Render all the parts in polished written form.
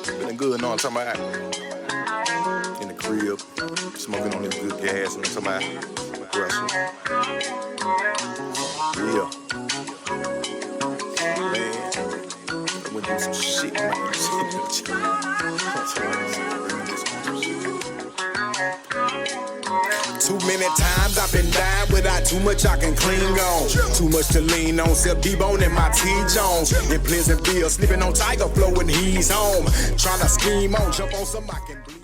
Feeling good, know what I'm talking about? In the crib, smoking on this good gas, you know what I'm talking about? Russell. Yeah. Man, I went through some shit, man. Too many times I've been dying without too much I can cling on. Too much to lean on, Sip D-Bone and my T-Jones. In Pleasantville, sleeping on Tiger Flow when he's home. Trying to scheme on, jump on some I can bleed.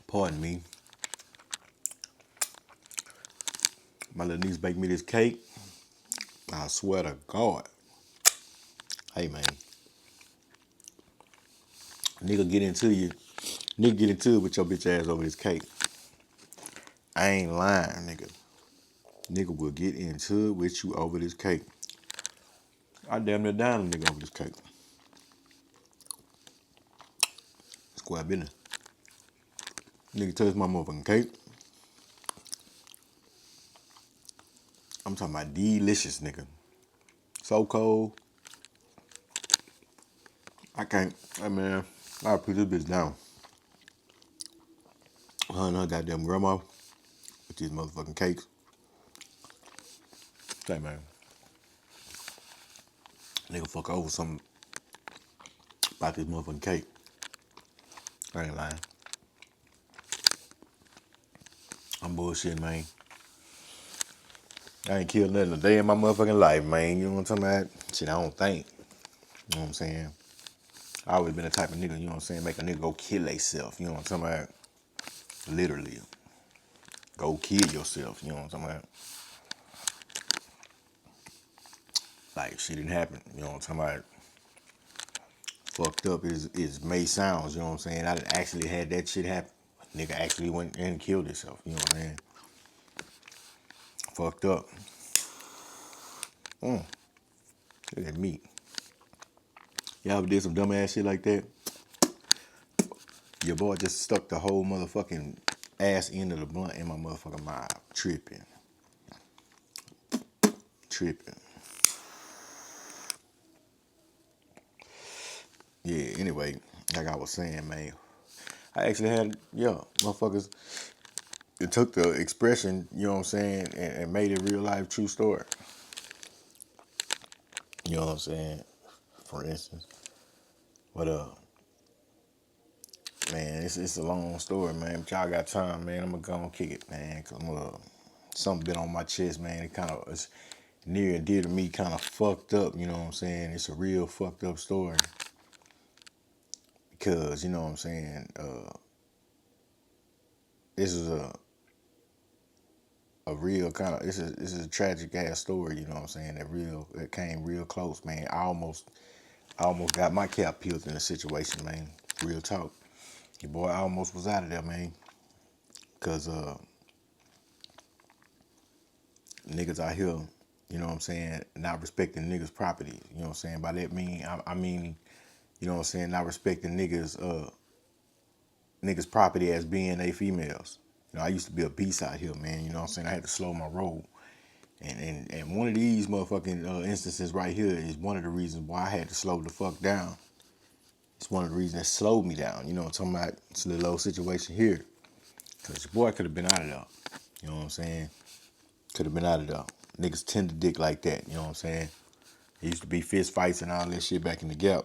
Pardon me. My little niece baked me this cake. I swear to God. Hey, man. Nigga get into you. Nigga get into it with your bitch ass over this cake. I ain't lying, nigga. Nigga will get into it with you over this cake. I damn near down a nigga over this cake. Square business. Nigga touch my motherfucking cake. I'm talking about delicious, nigga. So cold. I can't. Hey, man. I'll put this bitch down. Her and her goddamn grandma with these motherfucking cakes. Say, man. Nigga fuck over something about this motherfucking cake. I ain't lying. I'm bullshitting, man. I ain't killed nothing a day in my motherfucking life, man. You know what I'm talking about? Shit, I don't think. You know what I'm saying? I always been the type of nigga, you know what I'm saying, make a nigga go kill theyself. You know what I'm talking about? Literally. Go kill yourself. You know what I'm talking about? Like, shit didn't happen. You know what I'm talking about? Fucked up is May sounds, you know what I'm saying? I done actually had that shit happen. Nigga actually went and killed himself. You know what I'm saying? Fucked up. Look at me. Y'all ever did some dumb ass shit like that? Your boy just stuck the whole motherfucking ass end of the blunt in my motherfucking mouth. Tripping. Yeah, anyway, like I was saying, man. I actually had, motherfuckers, it took the expression, you know what I'm saying, and made it real life true story. You know what I'm saying? For instance. But man, it's a long story, man. But y'all got time, man. I'm gonna go and kick it, man. Cause something been on my chest, man. It's near and dear to me, kind of fucked up. You know what I'm saying? It's a real fucked up story. Because you know what I'm saying. This is a real kind of. This is a tragic ass story. You know what I'm saying? That came real close, man. I almost got my cap peeled in the situation, man. Real talk. Your boy almost was out of there, man. Cause niggas out here, you know what I'm saying, not respecting niggas' property. You know what I'm saying? By that I mean, you know what I'm saying, not respecting niggas' property as being they females. You know, I used to be a beast out here, man. You know what I'm saying? I had to slow my roll. And one of these motherfucking instances right here is one of the reasons why I had to slow the fuck down. It's one of the reasons that slowed me down. You know what I'm talking about? It's a little old situation here. Because your boy could have been out of there. You know what I'm saying? Could have been out of there. Niggas tend to dick like that. You know what I'm saying? It used to be fist fights and all that shit back in the gap.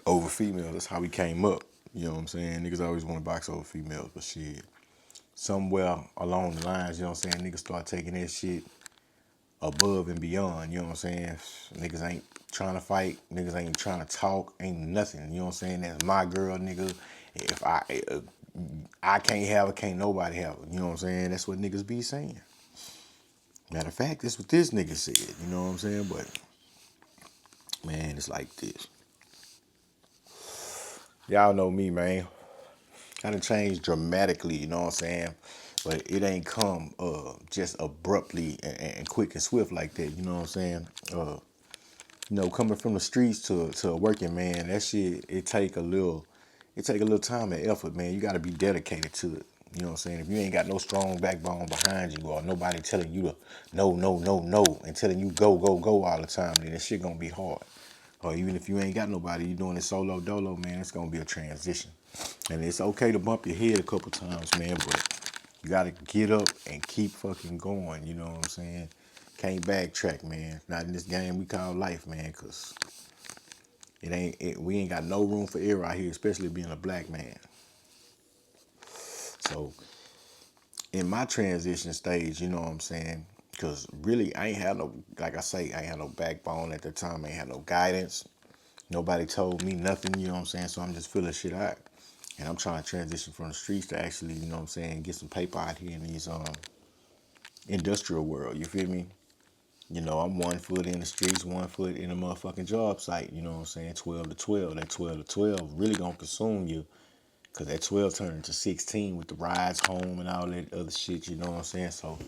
Over females. That's how we came up. You know what I'm saying? Niggas always want to box over females. But shit. Somewhere along the lines, you know what I'm saying? Niggas start taking that shit above and beyond. You know what I'm saying? Niggas ain't trying to fight. Niggas ain't trying to talk. Ain't nothing. You know what I'm saying? That's my girl, nigga. If I can't have her, can't nobody have her. You know what I'm saying? That's what niggas be saying. Matter of fact, that's what this nigga said. You know what I'm saying? But, man, it's like this. Y'all know me, man. I done changed dramatically, you know what I'm saying? But it ain't come just abruptly and quick and swift like that. You know what I'm saying? Coming from the streets to a working man, that shit it take a little time and effort, man. You got to be dedicated to it. You know what I'm saying? If you ain't got no strong backbone behind you, or nobody telling you to no, no, no, no, and telling you go, go, go all the time, then this shit gonna be hard. Or even if you ain't got nobody, you doing it solo dolo, man, it's gonna be a transition. And it's okay to bump your head a couple times, man, but you gotta get up and keep fucking going. You know what I'm saying? Can't backtrack, man. Not in this game we call life, man, cause we ain't got no room for error out here, especially being a black man. So in my transition stage, you know what I'm saying? Cause really I ain't had no, like I say, I ain't had no backbone at the time. I ain't had no guidance. Nobody told me nothing, you know what I'm saying? So I'm just filling shit out. And I'm trying to transition from the streets to actually, you know what I'm saying, get some paper out here in these industrial world, you feel me? I'm 1 foot in the streets, 1 foot in a motherfucking job site, you know what I'm saying? 12 to 12. That 12 to 12 really gonna consume you. Cause that 12 turned into 16 with the rides home and all that other shit, you know what I'm saying? So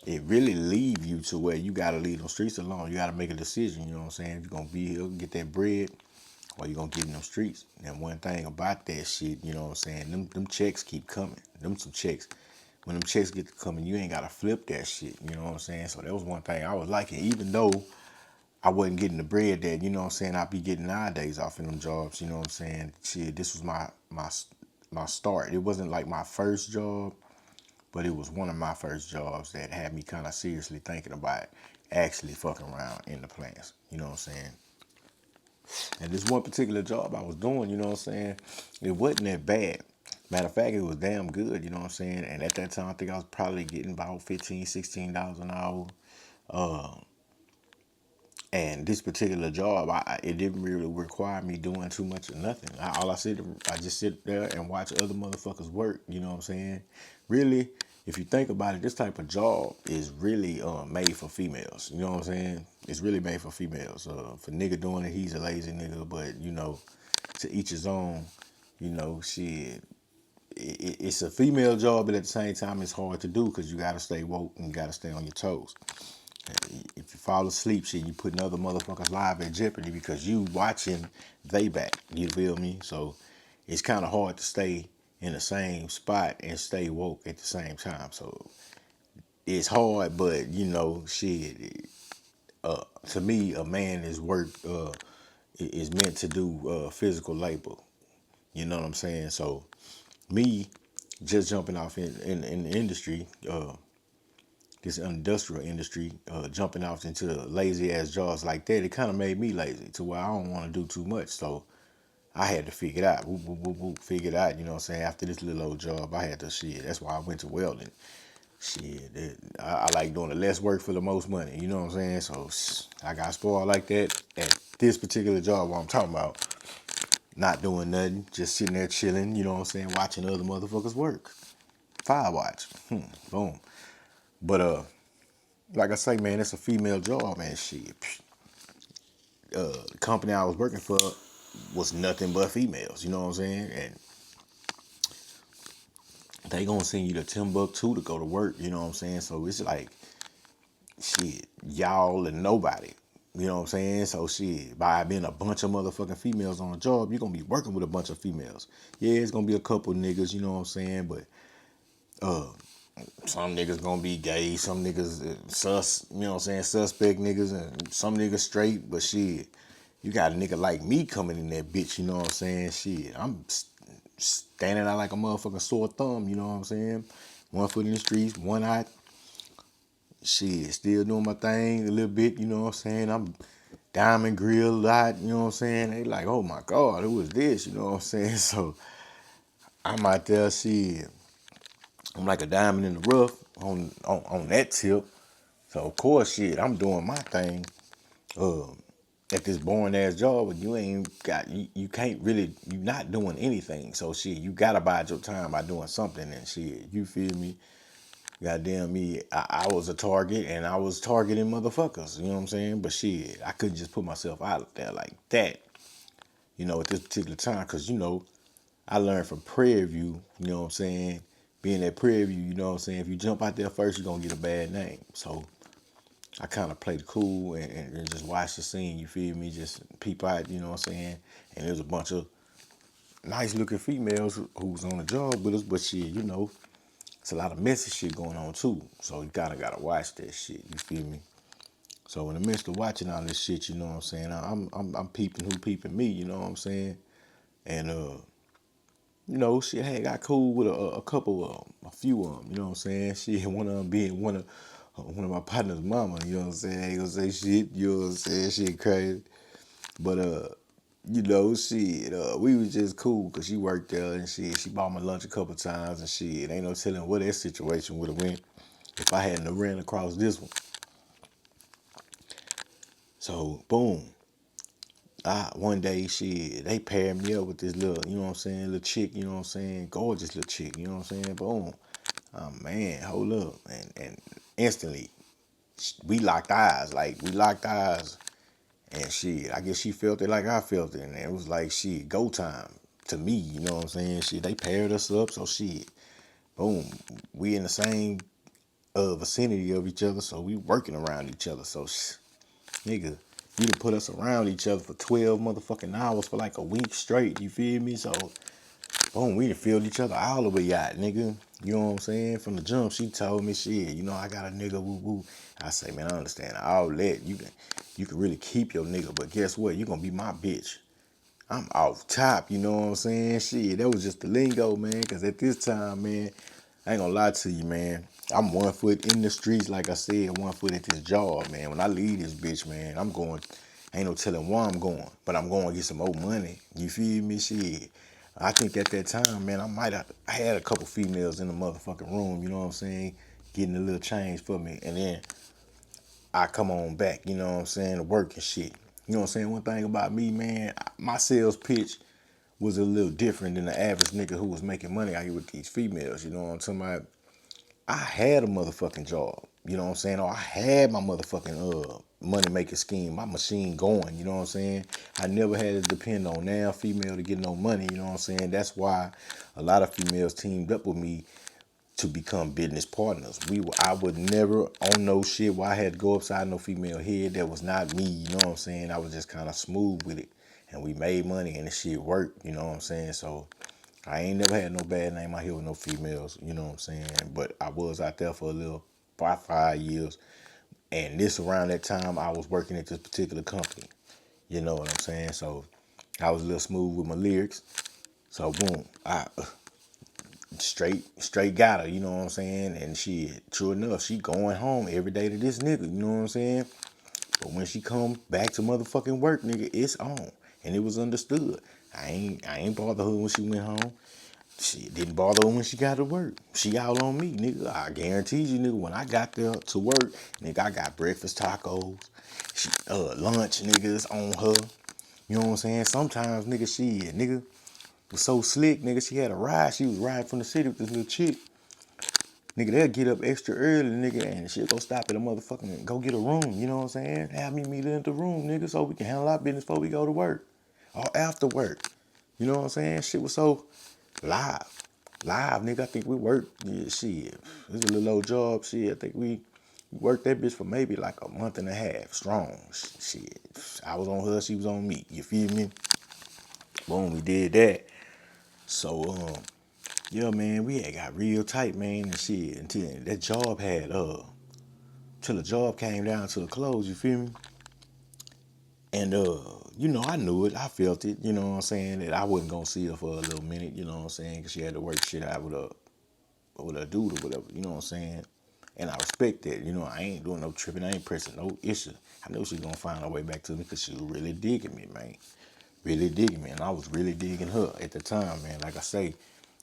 it really leave you to where you gotta leave those streets alone. You gotta make a decision, you know what I'm saying? You're gonna be here, get that bread, or you gonna get in them streets. And one thing about that shit, you know what I'm saying? Them checks keep coming. Them some checks. When them checks get to coming, you ain't gotta flip that shit. You know what I'm saying? So that was one thing I was liking, even though I wasn't getting the bread that, you know what I'm saying, I'd be getting nowadays off in them jobs, you know what I'm saying? Shit, this was my start. It wasn't like my first job, but it was one of my first jobs that had me kind of seriously thinking about actually fucking around in the plants. You know what I'm saying? And this one particular job I was doing, you know what I'm saying, it wasn't that bad. Matter of fact, it was damn good, you know what I'm saying? And at that time, I think I was probably getting about $15, $16 an hour. And this particular job, it didn't really require me doing too much of nothing. I just sit there and watch other motherfuckers work. You know what I'm saying? Really, if you think about it, this type of job is really made for females. You know what I'm saying? It's really made for females. For nigga doing it, he's a lazy nigga. But to each his own. Shit. It's a female job, but at the same time, it's hard to do because you gotta stay woke and you gotta stay on your toes. If you fall asleep, shit, you putting other motherfuckers live at jeopardy because you watching they back. You feel me? So it's kind of hard to stay in the same spot and stay woke at the same time. So it's hard, but shit. To me, a man is meant to do physical labor. You know what I'm saying? So me just jumping off in the industry. This industrial industry, jumping off into lazy ass jobs like that, it kind of made me lazy to where I don't want to do too much. So I had to figure it out. Whoop, whoop, whoop, whoop, figure it out. You know what I'm saying? After this little old job, I had to shit. That's why I went to welding. Shit, I like doing the less work for the most money. You know what I'm saying? So I got spoiled like that at this particular job while I'm talking about. Not doing nothing, just sitting there chilling, you know what I'm saying, watching other motherfuckers work. Fire watch. Boom. But like I say, man, it's a female job, man. Shit. The company I was working for was nothing but females. You know what I'm saying? And they gonna send you to Timbuktu to go to work. You know what I'm saying? So it's like, shit, y'all and nobody. You know what I'm saying? So shit, by being a bunch of motherfucking females on a job, you're gonna be working with a bunch of females. Yeah, it's gonna be a couple niggas. You know what I'm saying? But some niggas gonna be gay, some niggas you know what I'm saying, suspect niggas, and some niggas straight, but shit, you got a nigga like me coming in that bitch, you know what I'm saying? Shit, I'm standing out like a motherfucking sore thumb, you know what I'm saying? 1 foot in the streets, one out, shit, still doing my thing a little bit, you know what I'm saying? I'm diamond grill a lot, you know what I'm saying? They like, oh my God, who is this, you know what I'm saying? So I'm out there, shit, I'm like a diamond in the rough on that tip. So of course, shit, I'm doing my thing at this boring ass job, but you can't really, you not doing anything. So shit, you gotta bide your time by doing something and shit. You feel me? Goddamn me, I was a target and I was targeting motherfuckers. You know what I'm saying? But shit, I couldn't just put myself out there like that. At this particular time, because I learned from Prairie View, you know what I'm saying, being at Prairie View, you know what I'm saying? If you jump out there first, you're gonna get a bad name. So I kind of played cool and just watch the scene, you feel me? Just peep out, you know what I'm saying? And there's a bunch of nice looking females who was on the job with us, but shit, you know, it's a lot of messy shit going on too. So you kinda gotta watch that shit, you feel me? So in the midst of watching all this shit, you know what I'm saying, I'm peeping who peeping me, you know what I'm saying? And you know, she had got cool with a couple of them, a few of them, you know what I'm saying? She one of them being one of my partner's mama, you know what I'm saying? I ain't gonna say shit, you know what I'm saying? Shit crazy. But you know, shit, we was just cool because she worked there and she bought my lunch a couple times and shit. Ain't no telling what that situation would have went if I hadn't have ran across this one. So boom. One day, shit, they paired me up with this little, you know what I'm saying, little chick, you know what I'm saying, gorgeous little chick, you know what I'm saying, boom. Man, hold up. And instantly, we locked eyes, and shit, I guess she felt it like I felt it, and it was like, shit, go time to me, you know what I'm saying, shit, they paired us up, so shit, boom, we in the same vicinity of each other, so we working around each other, so nigga, you done put us around each other for 12 motherfucking hours for like a week straight, you feel me? So, boom, we done filled each other all the way out, nigga. You know what I'm saying? From the jump, she told me, shit, you know, I got a nigga, woo woo. I say, man, I understand all that. You can really keep your nigga, but guess what? You gonna be my bitch. I'm off top, you know what I'm saying? Shit, that was just the lingo, man, because at this time, man, I ain't gonna lie to you, man. I'm 1 foot in the streets, like I said, 1 foot at this job, man. When I leave this bitch, man, I'm going, ain't no telling where I'm going, but I'm going to get some more money. You feel me? Shit. I think at that time, man, I had a couple females in the motherfucking room, you know what I'm saying, getting a little change for me. And then I come on back, you know what I'm saying, to work and shit. You know what I'm saying? One thing about me, man, my sales pitch was a little different than the average nigga who was making money out here with these females. You know what I'm talking about? I had a motherfucking job. You know what I'm saying? Or I had my motherfucking money making scheme, my machine going. You know what I'm saying? I never had to depend on now female to get no money. You know what I'm saying? That's why a lot of females teamed up with me to become business partners. I would never on no shit where I had to go upside no female head. That was not me, you know what I'm saying? I was just kind of smooth with it. And we made money and the shit worked, you know what I'm saying? So I ain't never had no bad name out here with no females, you know what I'm saying? But I was out there for a little, about 5 years. And this around that time I was working at this particular company. You know what I'm saying? So I was a little smooth with my lyrics. So boom, I straight got her, you know what I'm saying? And true enough, she going home every day to this nigga, you know what I'm saying? But when she come back to motherfucking work, nigga, it's on. And it was understood. I ain't bother her when she went home. She didn't bother her when she got to work. She out on me, nigga. I guarantee you, nigga, when I got there to work, nigga, I got breakfast tacos. Lunch, nigga, it's on her. You know what I'm saying? Sometimes, nigga was so slick, nigga, she had a ride. She was riding from the city with this little chick. Nigga, they'll get up extra early, nigga, and she'll go stop at a motherfucking, go get a room, you know what I'm saying? Have me meet her in the room, nigga, so we can handle our business before we go to work. Or after work. You know what I'm saying? Shit was so live. Live, nigga, I think we worked, yeah, shit. This is a little old job, shit. I think we worked that bitch for maybe like a month and a half, strong. Shit, I was on her, she was on me, you feel me? Boom, we did that. So, yeah, man, we had got real tight, man, and shit, until that job had, till the job came down to the close, you feel me? And, you know, I knew it, I felt it, you know what I'm saying, that I wasn't gonna see her for a little minute, you know what I'm saying, because she had to work shit out with her dude or whatever, you know what I'm saying? And I respect that, you know, I ain't doing no tripping, I ain't pressing no issue. I knew she was gonna find her way back to me because she was really digging me, man. Really digging me, and I was really digging her at the time, man. Like I say,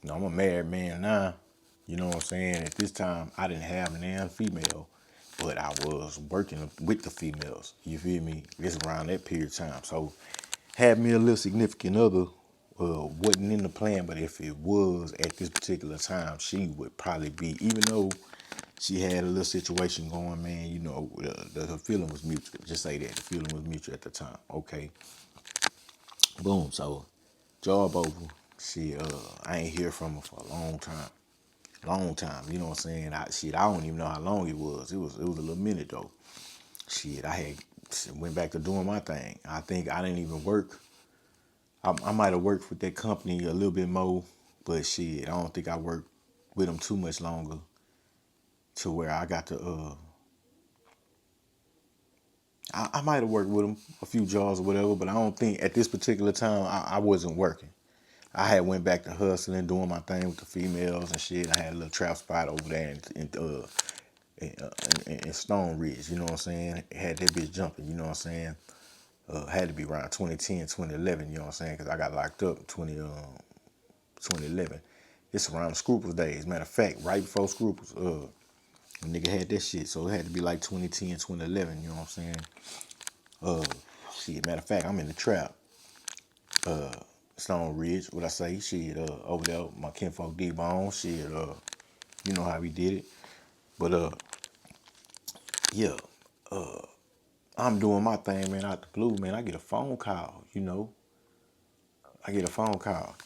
you know, I'm a married man now. You know what I'm saying? At this time, I didn't have an female, but I was working with the females. You feel me? It's around that period of time. So, had me a little significant other. Wasn't in the plan, but if it was at this particular time, she would probably be, even though she had a little situation going, man, you know, her feeling was mutual. Just say that. The feeling was mutual at the time. Okay. Boom. So, job over. I ain't hear from her for a long time. Long time, you know what I'm saying? I don't even know how long it was. It was a little minute though. Shit, went back to doing my thing. I think I didn't even work. I might have worked with that company a little bit more, but shit, I don't think I worked with them too much longer to where I got to I might have worked with them a few jobs or whatever, but I don't think at this particular time I wasn't working. I had went back to hustling, doing my thing with the females and shit. I had a little trap spot over there in Stone Ridge, you know what I'm saying? Had that bitch jumping, you know what I'm saying? Had to be around 2010, 2011, you know what I'm saying? Because I got locked up in 2011. It's around the Scruples days. Matter of fact, right before Scruples, a nigga had that shit. So it had to be like 2010, 2011, you know what I'm saying? Shit, matter of fact, I'm in the trap. Stone Ridge, what I say, shit, over there, my kinfolk D-Bone, shit, you know how we did it. But, yeah, I'm doing my thing, man, out the blue, man. I get a phone call, you know. I get a phone call.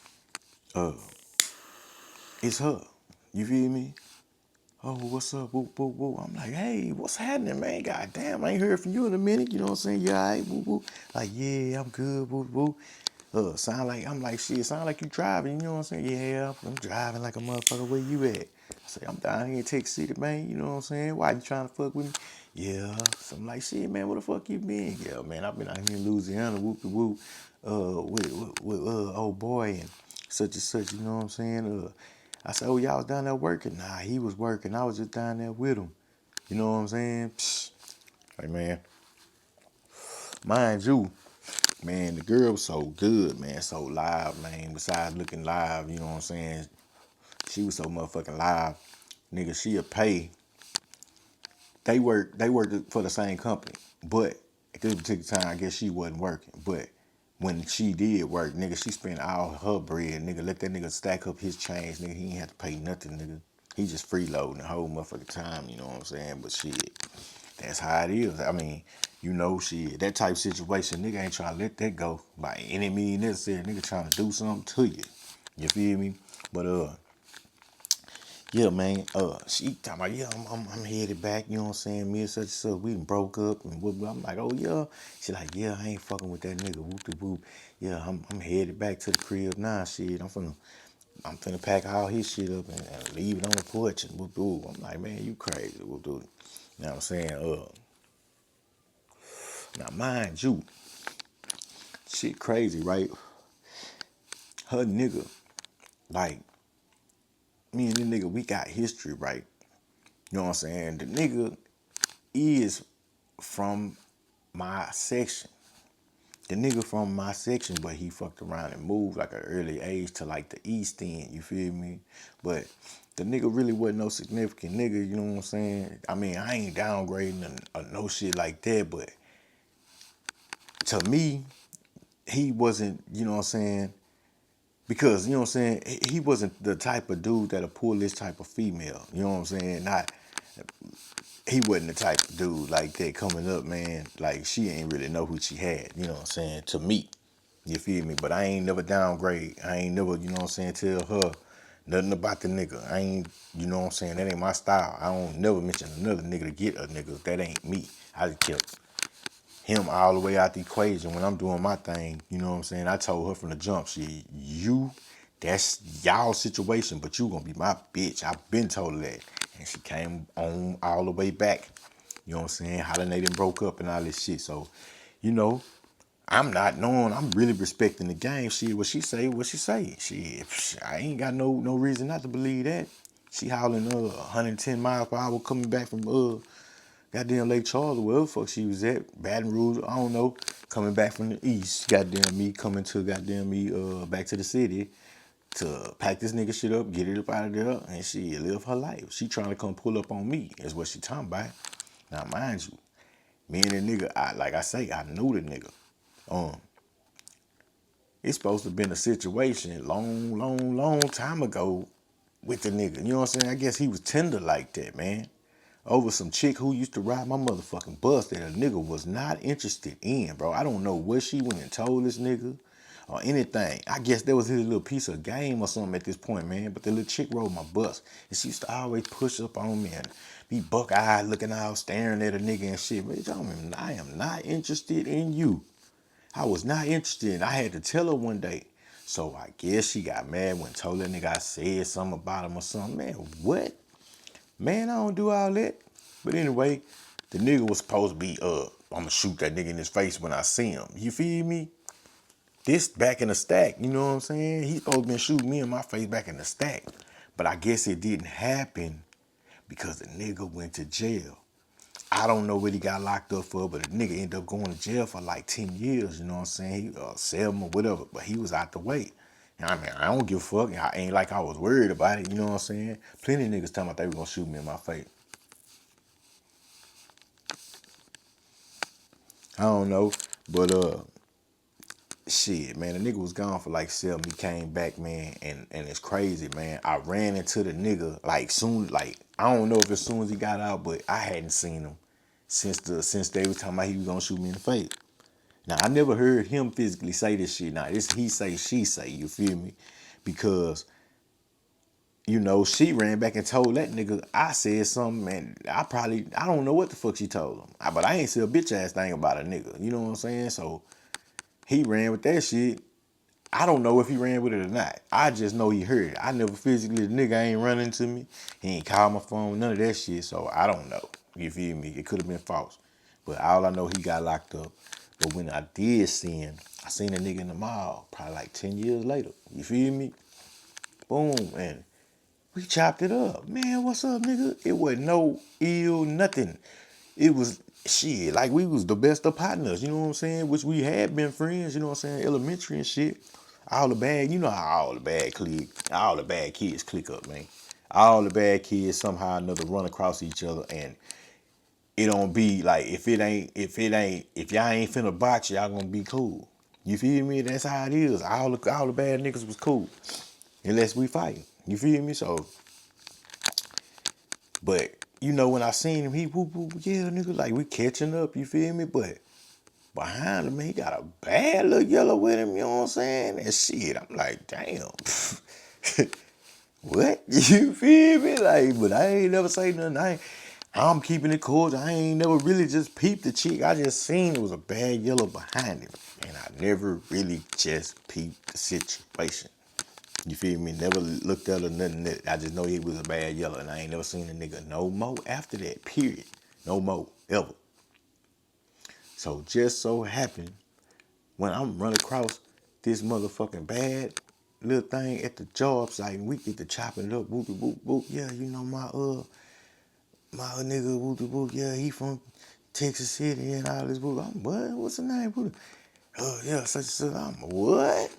It's her. You feel me? Oh, what's up? Woo, woo, woo. I'm like, hey, what's happening, man? God damn, I ain't heard from you in a minute. You know what I'm saying? You all right? Woo, woo. Like, yeah, I'm good. Woo, woo. I'm like, shit, sound like you driving. You know what I'm saying? Yeah, I'm driving like a motherfucker. Where you at? I say, I'm down here in Texas City, man. You know what I'm saying? Why you trying to fuck with me? Yeah. So I'm like, shit, man, where the fuck you been? Yeah, man, I've been out here in Louisiana, whoop whoop, with old boy and such, you know what I'm saying? I said, oh, y'all was down there working? Nah, he was working. I was just down there with him. You know what I'm saying? Psst. Like, man, mind you, man, the girl was so good, man, so live, man. Besides looking live, you know what I'm saying? She was so motherfucking live. Nigga, she'll pay. They worked for the same company. But at this particular time, I guess she wasn't working. But when she did work, nigga, she spent all her bread. Nigga, let that nigga stack up his change. Nigga, he ain't have to pay nothing, nigga. He just freeloading the whole motherfucking time, you know what I'm saying? But shit, that's how it is. I mean, you know, shit, that type of situation, nigga ain't trying to let that go by any means necessary. Nigga trying to do something to you. You feel me? But yeah, man. She talking about, yeah, I'm headed back. You know what I'm saying? Me and such. We done broke up and whoop. I'm like, oh yeah. She like, yeah, I ain't fucking with that nigga. Whoop de whoop. Yeah, I'm headed back to the crib now. Shit, I'm finna pack all his shit up and leave it on the porch and whoop de whoop. I'm like, man, you crazy. Whoop de whoop. You know what I'm saying? Now mind you, shit crazy, right? Her nigga, like me and the nigga, we got history, right? You know what I'm saying? The nigga is from my section. The nigga from my section, but he fucked around and moved like an early age to like the East End, you feel me? But the nigga really wasn't no significant nigga, you know what I'm saying? I mean, I ain't downgrading or no shit like that, but to me, he wasn't, you know what I'm saying? Because, you know what I'm saying, he wasn't the type of dude that'll pull this type of female, you know what I'm saying? He wasn't the type of dude like that coming up, man. Like, she ain't really know who she had, you know what I'm saying, to me. You feel me? But I ain't never downgrade. I ain't never, you know what I'm saying, tell her nothing about the nigga. I ain't, you know what I'm saying, that ain't my style. I don't never mention another nigga to get a nigga. That ain't me. I just kept him all the way out the equation when I'm doing my thing. You know what I'm saying? I told her from the jump, that's y'all situation, but you gonna be my bitch. I've been told her that. And she came on all the way back. You know what I'm saying? How they done broke up and all this shit. So, you know, I'm not knowing. I'm really respecting the game. What she say. I ain't got no reason not to believe that. She howling 110 miles per hour coming back from goddamn Lake Charles, wherever the fuck she was at, Baton Rouge, I don't know, coming back from the east, goddamn me, coming to goddamn me, back to the city to pack this nigga shit up, get it up out of there, and she live her life. She trying to come pull up on me, is what she talking about. Now, mind you, me and the nigga, like I say, I knew the nigga. It's supposed to have been a situation long time ago with the nigga. You know what I'm saying? I guess he was tender like that, man. Over some chick who used to ride my motherfucking bus that a nigga was not interested in, bro. I don't know what she went and told this nigga or anything. I guess that was his little piece of game or something at this point, man. But the little chick rode my bus, and she used to always push up on me and be buck-eyed, looking out, staring at a nigga and shit. Bitch, I am not interested in you. I was not interested. I had to tell her one day. So I guess she got mad when told that nigga I said something about him or something. Man, what? Man, I don't do all that. But anyway, the nigga was supposed to be, I'ma shoot that nigga in his face when I see him. You feel me? This back in the stack, you know what I'm saying? He supposed to been shooting me in my face back in the stack. But I guess it didn't happen because the nigga went to jail. I don't know what he got locked up for, but the nigga ended up going to jail for like 10 years, you know what I'm saying? He Selma or whatever, but he was out the way. And I mean, I don't give a fuck. I ain't like I was worried about it, you know what I'm saying? Plenty of niggas talking about they were gonna shoot me in my face. I don't know, but shit, man, the nigga was gone for like 7. He came back, man, and it's crazy, man. I ran into the nigga like soon, like I don't know if as soon as he got out, but I hadn't seen him since they was talking about he was gonna shoot me in the face. Now I never heard him physically say this shit. Now this he say, she say, you feel me? Because you know, she ran back and told that nigga I said something, man. I don't know what the fuck she told him. But I ain't said a bitch ass thing about a nigga. You know what I'm saying? So he ran with that shit. I don't know if he ran with it or not. I just know he heard it. I never physically, the nigga ain't running to me. He ain't called my phone, none of that shit. So I don't know. You feel me? It could have been false. But all I know, he got locked up. But when I did see him, I seen a nigga in the mall probably like 10 years later. You feel me? Boom. And we chopped it up. Man, what's up, nigga? It wasn't no ill, nothing. It was shit, like we was the best of partners, you know what I'm saying? Which we had been friends, you know what I'm saying? Elementary and shit. All the bad, you know how all the bad kids click up, man. All the bad kids somehow or another run across each other, and it don't be like if y'all ain't finna box, y'all gonna be cool. You feel me? That's how it is. All the bad niggas was cool. Unless we fighting. You feel me? So, but you know when I seen him, he whoop whoop, yeah, nigga, like we catching up, you feel me? But behind him, he got a bad little yellow with him, you know what I'm saying? And shit, I'm like, damn. What? You feel me? Like, but I ain't never say nothing. I'm keeping it cool. I ain't never really just peeped the chick. I just seen it was a bad yellow behind him. And I never really just peeped the situation. You feel me? Never looked at her, nothing. I just know he was a bad yellow, and I ain't never seen a nigga no more after that, period. No more, ever. So just so happened, when I'm running across this motherfucking bad little thing at the job site, and we get to chopping it up, whoop, whoop, whoop. Yeah, you know, my nigga, whoop, whoop, yeah, he from Texas City and all this, whoop. I'm, what? What's the name? Yeah, such and such. I'm, what?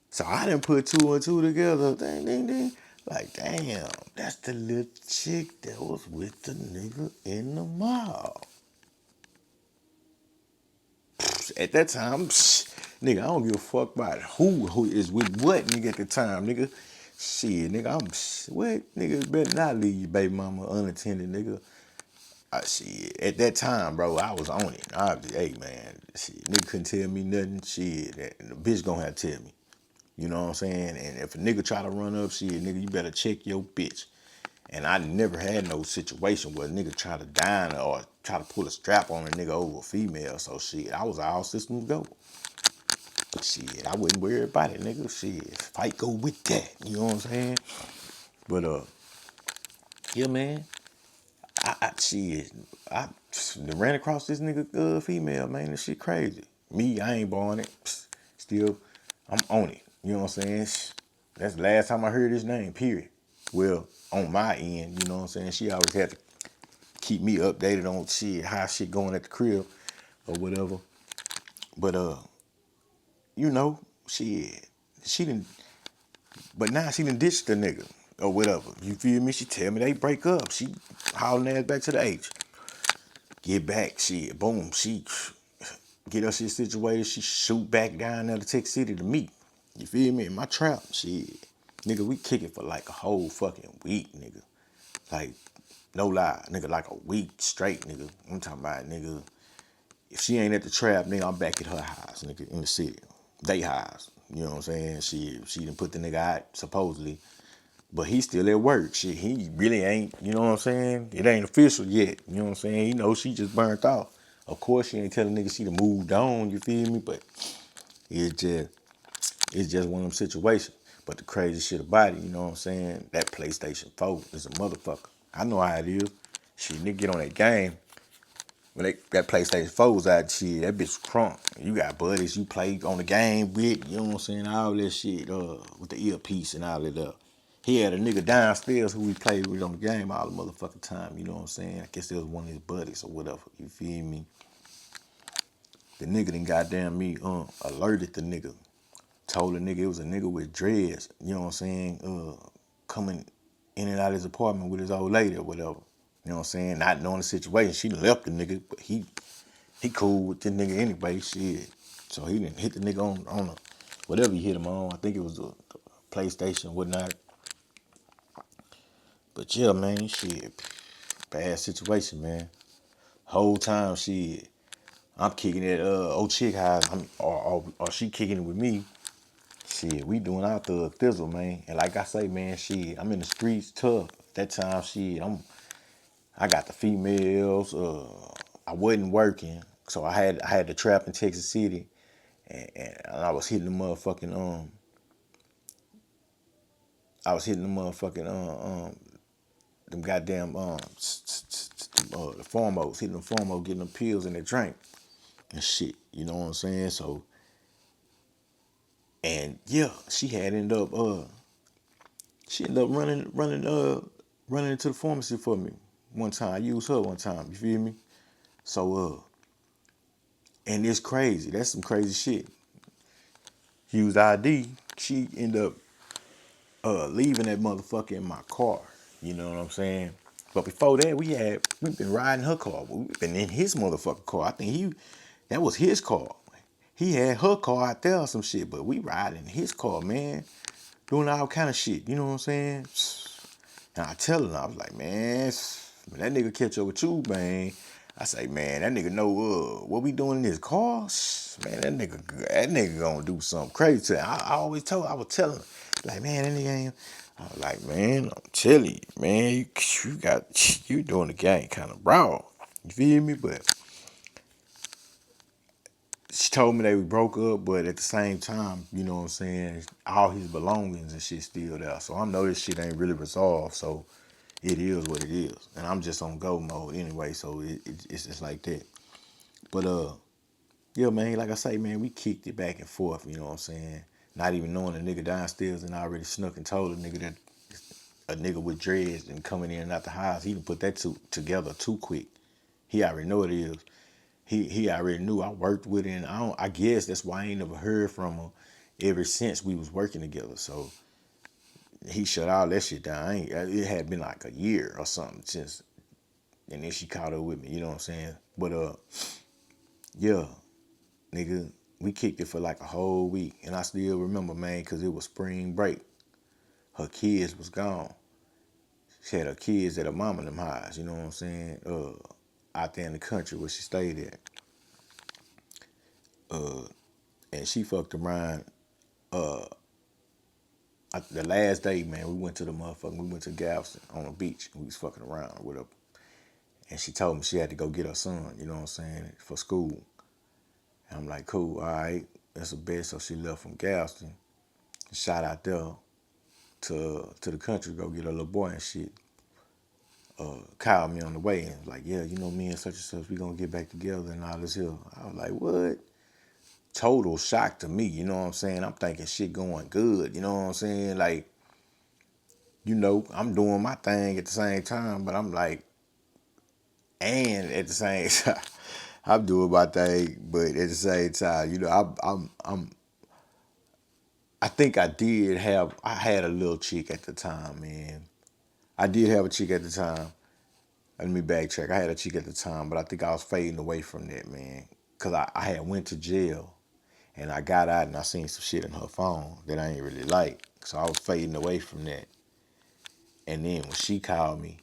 So I didn't put 2 and 2 together. Ding, ding, ding. Like, damn, that's the little chick that was with the nigga in the mall. At that time, nigga, I don't give a fuck about who is with what, nigga, at the time, nigga. Shit, nigga, what? Nigga, better not leave your baby mama unattended, nigga. Shit, at that time, bro, I was on it. Hey, man, shit, nigga couldn't tell me nothing. Shit, the bitch gonna have to tell me. You know what I'm saying? And if a nigga try to run up, shit, nigga, you better check your bitch. And I never had no situation where a nigga try to dine or try to pull a strap on a nigga over a female. So shit, I was all systems go. Shit, I wouldn't worry about it, nigga. Shit, fight go with that. You know what I'm saying? But yeah, man. I ran across this nigga female, man. This shit crazy. Me, I ain't born it. Still, I'm on it. You know what I'm saying? That's the last time I heard his name, period. Well, on my end, you know what I'm saying? She always had to keep me updated on shit, how shit going at the crib or whatever. But you know, she didn't, but now she done ditched the nigga or whatever. You feel me? She tell me they break up. She hauling ass back to the H. Get back, shit, boom, she get her shit situated, she shoot back down there to Texas City to meet. You feel me? In my trap, shit. Nigga, we kick it for like a whole fucking week, nigga. Like, no lie, nigga, like a week straight, nigga. I'm talking about, nigga, if she ain't at the trap, nigga, I'm back at her house, nigga, in the city. they highs. You know what I'm saying? She didn't put the nigga out, supposedly. But he still at work. Shit, he really ain't, you know what I'm saying? It ain't official yet. You know what I'm saying? He knows she just burnt off. Of course she ain't telling niggas she done moved on, you feel me? But it's just one of them situations. But the crazy shit about it, you know what I'm saying? That PlayStation 4 is a motherfucker. I know how it is. Shit, nigga get on that game. When that PlayStation 4 was out, shit, that bitch was crunk. You got buddies you play on the game with, you know what I'm saying? All that shit, with the earpiece and all that. He had a nigga downstairs who we played with on the game all the motherfucking time, you know what I'm saying? I guess it was one of his buddies or whatever, you feel me? The nigga done goddamn me, alerted the nigga. Told the nigga it was a nigga with dreads, you know what I'm saying? Coming in and out of his apartment with his old lady or whatever. You know what I'm saying? Not knowing the situation. She done left the nigga, but he cool with the nigga anyway, shit. So he didn't hit the nigga on a, whatever he hit him on. I think it was a PlayStation, whatnot. But yeah, man, shit. Bad situation, man. Whole time, shit. I'm kicking it, old chick house, or she kicking it with me. Shit, we doing our thug thizzle, man. And like I say, man, shit, I'm in the streets tough. That time, shit, I got the females. I wasn't working, so I had the trap in Texas City, and I was hitting the motherfucking them goddamn the formos, hitting the formos, getting them pills in their drink and shit. You know what I'm saying? So, and yeah, she ended up running into the pharmacy for me one time. I used her one time. You feel me? So and it's crazy. That's some crazy shit. Used ID. She ended up leaving that motherfucker in my car. You know what I'm saying? But before that, we've been riding her car. We've been in his motherfucking car. I think that was his car. He had her car out there or some shit, but we riding his car, man. Doing all kind of shit. You know what I'm saying? And I tell her, I was like, man, when that nigga catch up with you, man, I say, man, that nigga know what we doing in his car. Man, that nigga gonna do something crazy. I was telling him, like, man, that nigga ain't. I was like, man, I'm telling you, man, you doing the game kind of raw. You feel me? But she told me they broke up, but at the same time, you know what I'm saying, all his belongings and shit still there. So I know this shit ain't really resolved. So it is what it is, and I'm just on go mode anyway. So it's just like that. But yeah, man, like I say, man, we kicked it back and forth. You know what I'm saying? Not even knowing the nigga downstairs, and I already snuck and told a nigga that a nigga with dreads and coming in and out the house. He didn't put that together too quick. He already know it is. He already knew I worked with her, and I guess that's why I ain't never heard from her ever since we was working together. So he shut all that shit down. It had been like a year or something since, and then she caught up with me. You know what I'm saying? But yeah, nigga, we kicked it for like a whole week, and I still remember, man, because it was spring break. Her kids was gone. She had her kids at her mama and them highs. You know what I'm saying? Out there in the country where she stayed at. And she fucked around. The last day, man, we went to Galveston on the beach. We was fucking around with her. And she told me she had to go get her son, you know what I'm saying, for school. And I'm like, cool, all right, that's a bet. So she left from Galveston, shot out there to the country, go get her little boy and shit. Called me on the way and was like, yeah, you know, me and such and such, we gonna get back together and all this here. I was like, what? Total shock to me, you know what I'm saying? I'm thinking shit going good, you know what I'm saying? Like, you know, I'm doing my thing at the same time, but I'm like, and at the same time, I'm doing my thing, but at the same time, you know, I think I had a little chick at the time, man. I did have a chick at the time. Let me backtrack. I had a chick at the time, but I think I was fading away from that, man. Cause I had went to jail and I got out and I seen some shit in her phone that I ain't really like. So I was fading away from that. And then when she called me,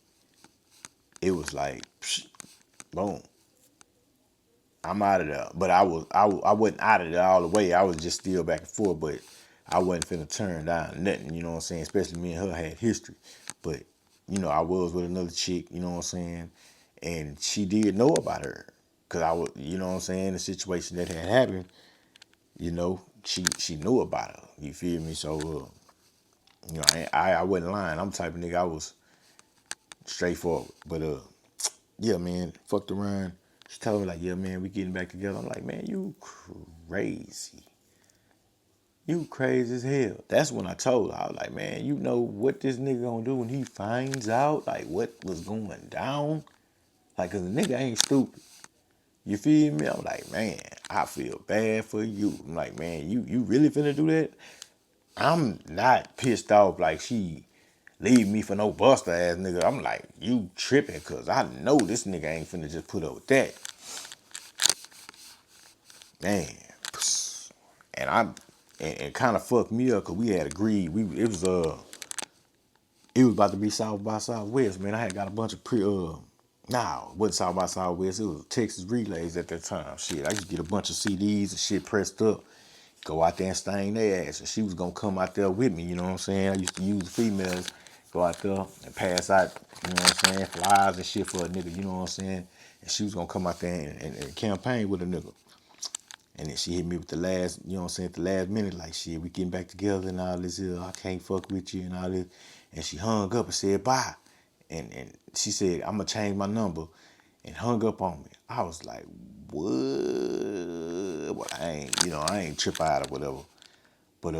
it was like, psh, boom. I'm out of there. But I wasn't out of there all the way. I was just still back and forth, but I wasn't finna turn down nothing, you know what I'm saying? Especially me and her had history. But, you know, I was with another chick, you know what I'm saying? And she did know about her. Cause I was, you know what I'm saying, the situation that had happened, you know, she knew about her. You feel me? So you know, I wasn't lying. I'm the type of nigga I was straightforward. But yeah, man, fucked around. She told me like, yeah, man, we getting back together. I'm like, man, you crazy. You crazy as hell. That's when I told her. I was like, man, you know what this nigga gonna do when he finds out like what was going down? Like, cause the nigga ain't stupid. You feel me? I'm like, man, I feel bad for you. I'm like, man, you really finna do that? I'm not pissed off like she leave me for no buster ass nigga. I'm like, you tripping, cause I know this nigga ain't finna just put up with that. Man. And it kind of fucked me up cause we had agreed. It was about to be South by Southwest, man. I had got a bunch of it wasn't South by Southwest. It was Texas Relays at that time. Shit, I used to get a bunch of CDs and shit pressed up, go out there and stain their ass. And she was gonna come out there with me, you know what I'm saying? I used to use the females, go out there and pass out, you know what I'm saying, flyers and shit for a nigga, you know what I'm saying? And she was gonna come out there and campaign with a nigga. And then she hit me with the last, you know what I'm saying, at the last minute, like, shit, we getting back together and all this here, I can't fuck with you and all this. And she hung up and said, bye. And she said, I'm gonna change my number, and hung up on me. I was like, what? Well, I ain't trip out or whatever. But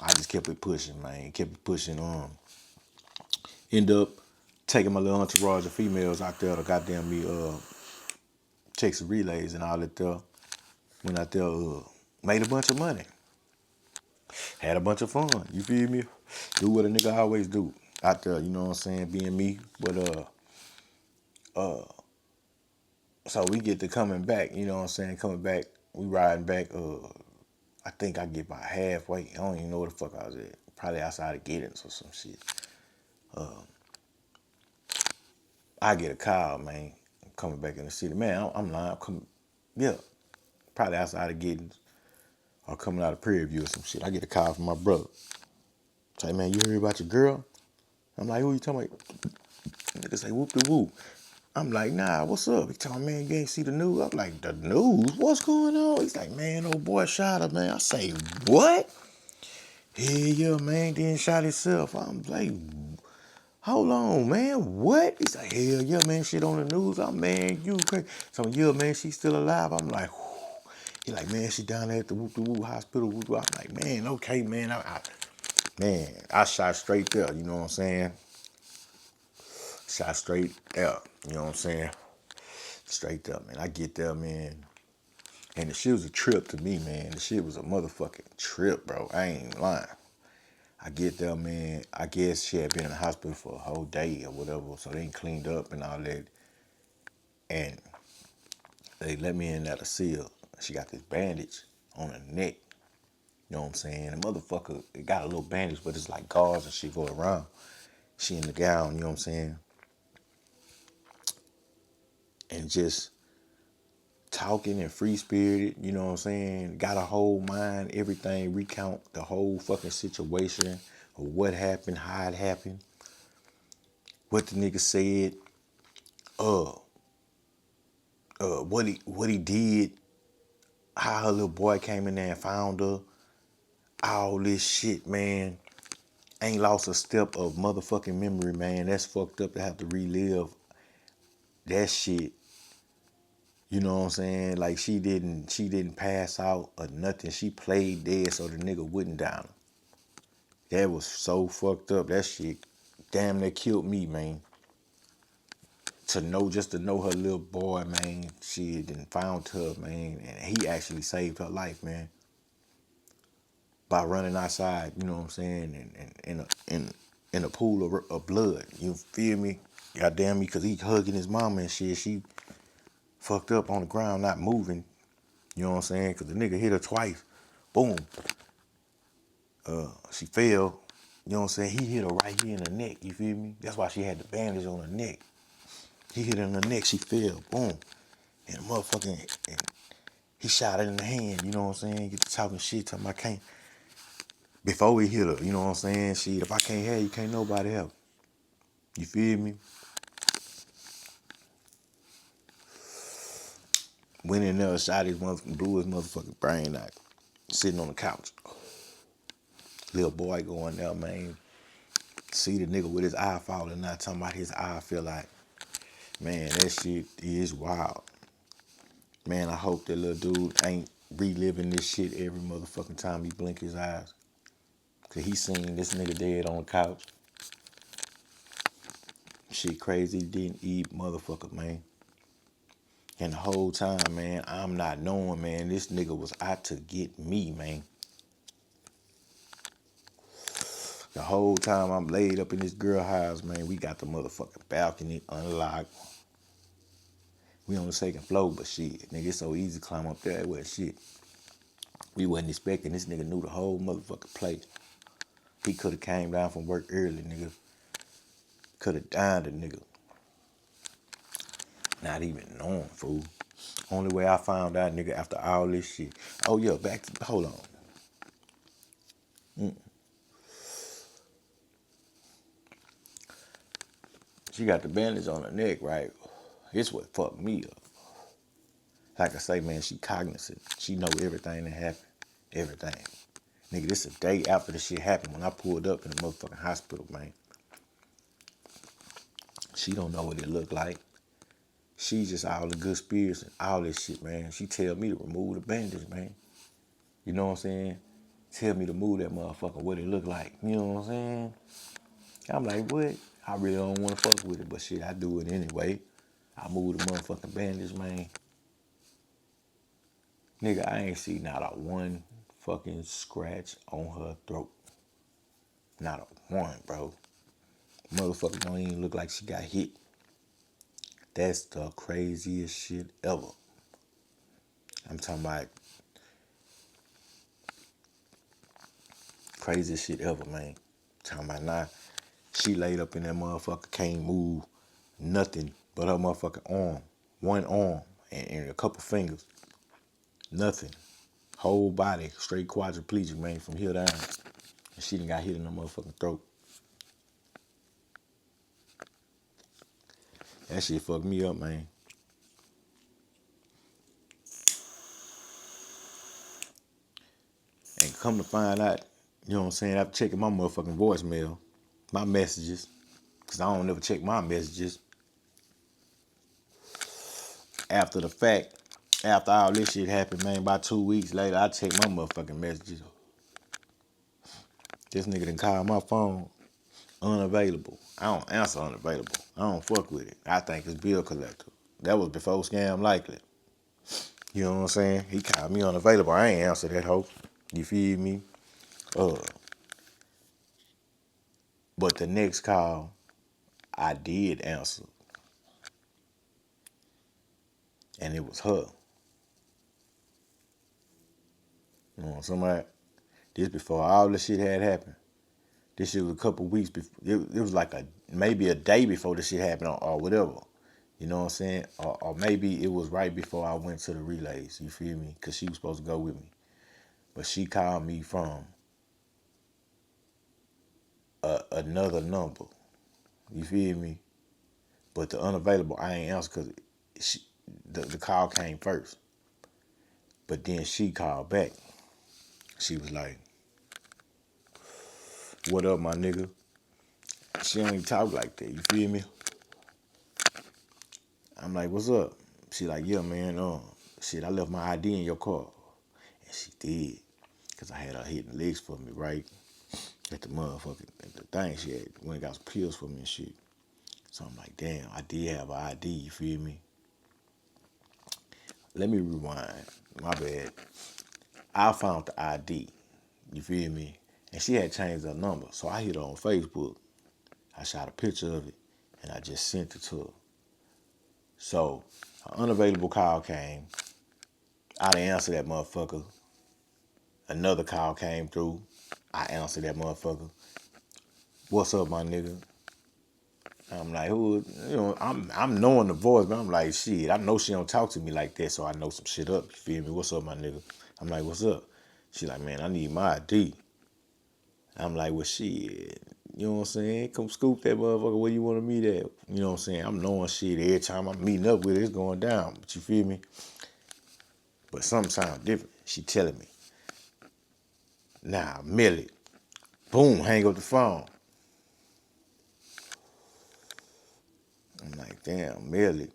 I just kept it pushing, man. Kept it pushing. End up taking my little entourage of females out there to goddamn me Texas Relays and all that there. Went out there, made a bunch of money. Had a bunch of fun. You feel me? Do what a nigga always do out there, you know what I'm saying, being me. But so we get to coming back, you know what I'm saying, coming back, we riding back, I think I get about halfway. I don't even know where the fuck I was at. Probably outside of Giddens or some shit. I get a call, man, coming back in the city. Man, I'm lying. Yeah, probably outside of Giddens or coming out of Prairie View or some shit. I get a call from my brother. Say, man, you heard about your girl? I'm like, who you talking about? Nigga say, whoop de whoop. I'm like, nah, what's up? He telling me, man, you ain't see the news? I'm like, the news? What's going on? He's like, man, old boy shot her, man. I say, what? Hell yeah, man, then shot himself. I'm like, hold on, man, what? He's like, hell yeah, man, shit on the news. I'm, man, you crazy. So, yeah, man, she's still alive. I'm like, whew. He like, man, she down there at the whoop hospital. Whoop. I'm like, man, okay, man. Man, I shot straight there, you know what I'm saying? Shot straight there, you know what I'm saying? Straight there, man. I get there, man. And the shit was a trip to me, man. The shit was a motherfucking trip, bro. I ain't lying. I get there, man. I guess she had been in the hospital for a whole day or whatever, so they ain't cleaned up and all that. And they let me in at a seal. She got this bandage on her neck. You know what I'm saying? The motherfucker, it got a little bandage, but it's like gauze and shit go around. She in the gown, you know what I'm saying? And just talking and free spirited, you know what I'm saying? Got a whole mind, everything, recount the whole fucking situation of what happened, how it happened, what the nigga said, what he did, how her little boy came in there and found her, all this shit, man. Ain't lost a step of motherfucking memory, man. That's fucked up to have to relive that shit. You know what I'm saying? Like she didn't pass out or nothing. She played dead so the nigga wouldn't down her. That was so fucked up. That shit damn near killed me, man. Just to know her little boy, man, she done found her, man, and he actually saved her life, man. By running outside, you know what I'm saying, and in a pool of blood. You feel me? Goddamn me, cause he hugging his mama and shit. She fucked up on the ground, not moving. You know what I'm saying? Cause the nigga hit her twice. Boom. She fell. You know what I'm saying? He hit her right here in the neck. You feel me? That's why she had the bandage on her neck. He hit her in the neck. She fell. Boom. And the motherfucking, and he shot it in the hand, you know what I'm saying? Get to talking shit, talking about can't, before we hit her, you know what I'm saying? Shit, if I can't have you, can't nobody help. You feel me? Went in there, shot his motherfucking, blew his motherfucking brain out. Sitting on the couch. Little boy going there, man. See the nigga with his eye falling out, talking about his eye feel like, man, that shit is wild. Man, I hope that little dude ain't reliving this shit every motherfucking time he blink his eyes. Cause he seen this nigga dead on the couch. Shit crazy, didn't eat motherfucker, man. And the whole time, man, I'm not knowing, man, this nigga was out to get me, man. The whole time I'm laid up in this girl house, man, we got the motherfucking balcony unlocked. We on the second floor, but shit, nigga, it's so easy to climb up there. Well, shit, we wasn't expecting this nigga knew the whole motherfucking place. He could have came down from work early, nigga. Could have dined a nigga. Not even knowing, fool. Only way I found out, nigga, after all this shit. Oh, yeah, back to, hold on. She got the bandage on her neck, right? It's what fucked me up. Like I say, man, she cognizant. She know everything that happened. Everything. Nigga, this a day after the shit happened when I pulled up in the motherfucking hospital, man. She don't know what it looked like. She just all the good spirits and all this shit, man. She tell me to remove the bandage, man. You know what I'm saying? Tell me to move that motherfucker, what it look like. You know what I'm saying? I'm like, what? I really don't want to fuck with it, but shit, I do it anyway. I move the motherfucking bandage, man. Nigga, I ain't see not a one fucking scratch on her throat. Not a one, bro. Motherfucker don't even look like she got hit. That's the craziest shit ever. I'm talking about craziest shit ever, man. Talking about now, she laid up in that motherfucker, can't move nothing but her motherfucking arm. One arm and a couple fingers. Nothing. Whole body, straight quadriplegic, man, from here down. And she done got hit in the motherfucking throat. That shit fucked me up, man. And come to find out, you know what I'm saying, after checking my motherfucking voicemail, my messages, because I don't never check my messages. After the fact, after all this shit happened, man, about 2 weeks later, I check my motherfucking messages. This nigga done called my phone unavailable. I don't answer unavailable. I don't fuck with it. I think it's bill collector. That was before Scam Likely. You know what I'm saying? He called me unavailable. I ain't answer that hoe. You feel me? But the next call, I did answer. And it was her. You know, somebody, this before all this shit had happened. This shit was a couple weeks before. It was like maybe a day before this shit happened or whatever. You know what I'm saying? Or maybe it was right before I went to the relays. You feel me? Because she was supposed to go with me. But she called me from another number. You feel me? But the unavailable, I ain't answer because the call came first. But then she called back. She was like, what up, my nigga? She don't even talk like that. You feel me? I'm like, what's up? She like, yeah, man, shit, I left my ID in your car. And she did. Because I had her hitting legs for me, right? At the motherfucking the thing. She had went and got some pills for me and shit. So I'm like, damn, I did have an ID, you feel me? Let me rewind. My bad. I found the ID, you feel me? And she had changed her number. So I hit her on Facebook. I shot a picture of it and I just sent it to her. So an unavailable call came. I didn't answer that motherfucker. Another call came through. I answered that motherfucker. What's up, my nigga? I'm like, who, I'm knowing the voice, but I'm like, shit, I know she don't talk to me like that, so I know some shit up. You feel me? What's up, my nigga? I'm like, what's up? She like, man, I need my ID. I'm like, well, shit, you know what I'm saying? Come scoop that motherfucker where you want to meet at. You know what I'm saying? I'm knowing shit every time I'm meeting up with it, it's going down. But you feel me? But something sound different. She telling me, nah, Millie. Boom, hang up the phone. I'm like, damn, Millie.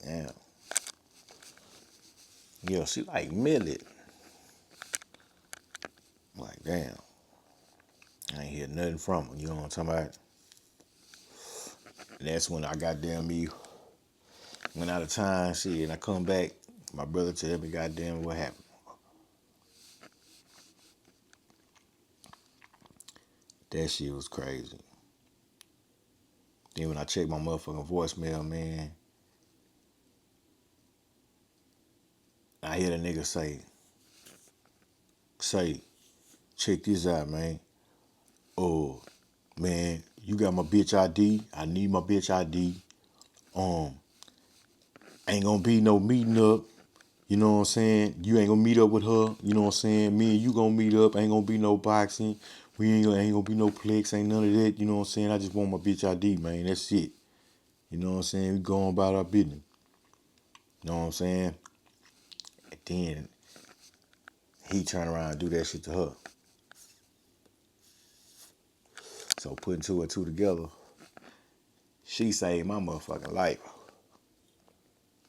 Damn. Yeah, she like Millie. I'm like, damn. I ain't hear nothing from her. You know what I'm talking about? And that's when I goddamn me went out of time, shit, and I come back. My brother tell me goddamn what happened. That shit was crazy. Then when I checked my motherfucking voicemail, man, I hear the nigga say, check this out, man. Oh, man, you got my bitch ID. I need my bitch ID. Ain't gonna be no meeting up. You know what I'm saying? You ain't gonna meet up with her. You know what I'm saying? Me and you gonna meet up. Ain't gonna be no boxing. We ain't gonna be no plex. Ain't none of that. You know what I'm saying? I just want my bitch ID, man. That's it. You know what I'm saying? We go on about our business. You know what I'm saying? And then he turn around and do that shit to her. So putting two and two together, she saved my motherfucking life.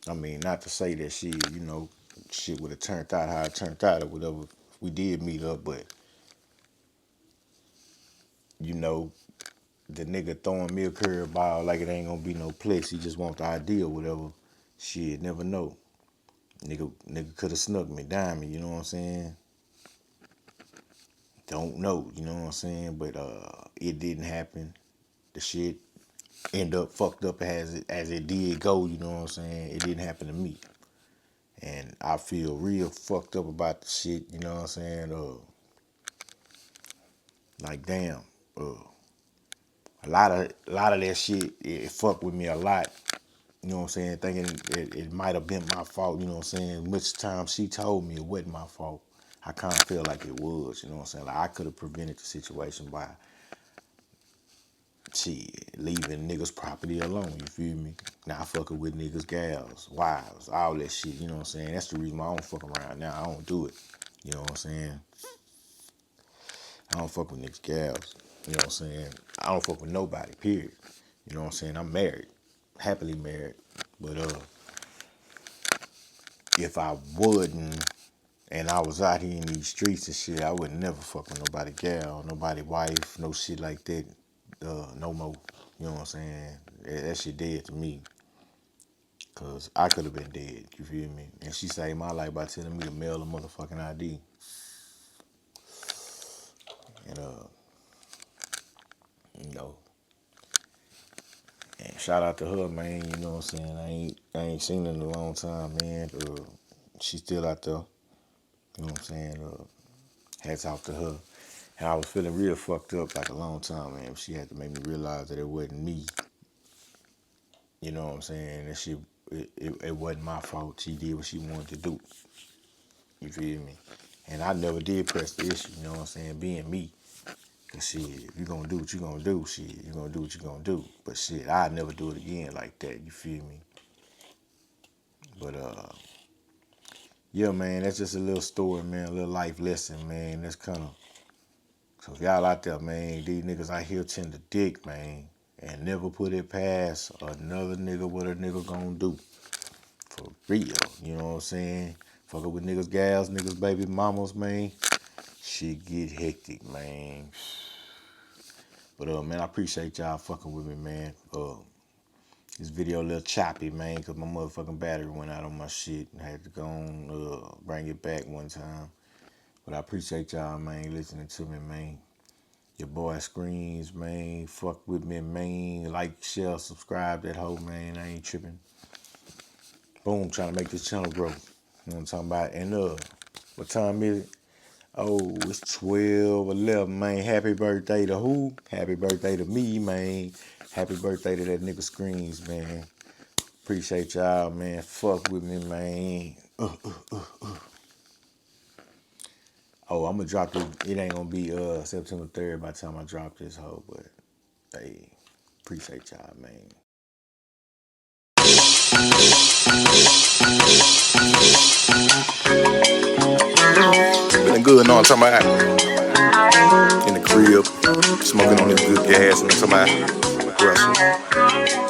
I mean, not to say that shit would have turned out how it turned out or whatever. We did meet up, but you know, the nigga throwing me a curveball like it ain't gonna be no place. He just want the idea or whatever. Shit, never know. Nigga could have snuck me, dime me, you know what I'm saying? Don't know, you know what I'm saying? But it didn't happen. The shit end up fucked up as it did go, you know what I'm saying? It didn't happen to me. And I feel real fucked up about the shit, you know what I'm saying? Like damn, a lot of that shit it fucked with me a lot. You know what I'm saying? Thinking it might have been my fault. You know what I'm saying? Much time she told me it wasn't my fault. I kind of feel like it was. You know what I'm saying? Like I could have prevented the situation by leaving niggas' property alone. You feel me? Not fucking with niggas' gals, wives, all that shit. You know what I'm saying? That's the reason why I don't fuck around now. I don't do it. You know what I'm saying? I don't fuck with niggas' gals. You know what I'm saying? I don't fuck with nobody, period. You know what I'm saying? I'm married. Happily married. But if I wouldn't and I was out here in these streets and shit, I would never fuck with nobody gal, nobody wife, no shit like that. No more. You know what I'm saying? That shit dead to me. Cause I could have been dead, you feel me? And she saved my life by telling me to mail a motherfucking ID. And you know, and shout out to her, man. You know what I'm saying? I ain't seen her in a long time, man. She's still out there. You know what I'm saying? Hats off to her. And I was feeling real fucked up like a long time, man. She had to make me realize that it wasn't me. You know what I'm saying? That it wasn't my fault. She did what she wanted to do. You feel me? And I never did press the issue, you know what I'm saying? Being me. Cause shit, if you gonna do what you gonna do, shit, you gonna do what you gonna do. But shit, I'd never do it again like that, you feel me? But yeah, man, that's just a little story, man, a little life lesson, man. That's kinda so if y'all out there, man, these niggas out here tend to dick, man, and never put it past another nigga what a nigga gonna do. For real, you know what I'm saying? Fuckin' with niggas, gals, niggas, baby mamas, man. Shit get hectic, man. But man, I appreciate y'all fucking with me, man. This video a little choppy, man, cause my motherfucking battery went out on my shit. I had to go on bring it back one time. But I appreciate y'all, man, listening to me, man. Your boy Screenz, man. Fuck with me, man. Like, share, subscribe, that hoe, man. I ain't tripping. Boom, trying to make this channel grow. You know what I'm talking about? And what time is it? Oh, it's 12/11, man. Happy birthday to who? Happy birthday to me, man. Happy birthday to that nigga Screenz, man. Appreciate y'all, man. Fuck with me, man. Oh, I'm gonna drop it. It ain't gonna be September 3rd by the time I drop this hoe, but hey, appreciate y'all, man. Feeling good, know what I'm talking about? In the crib, smoking on this good gas, and I'm talking about Russell.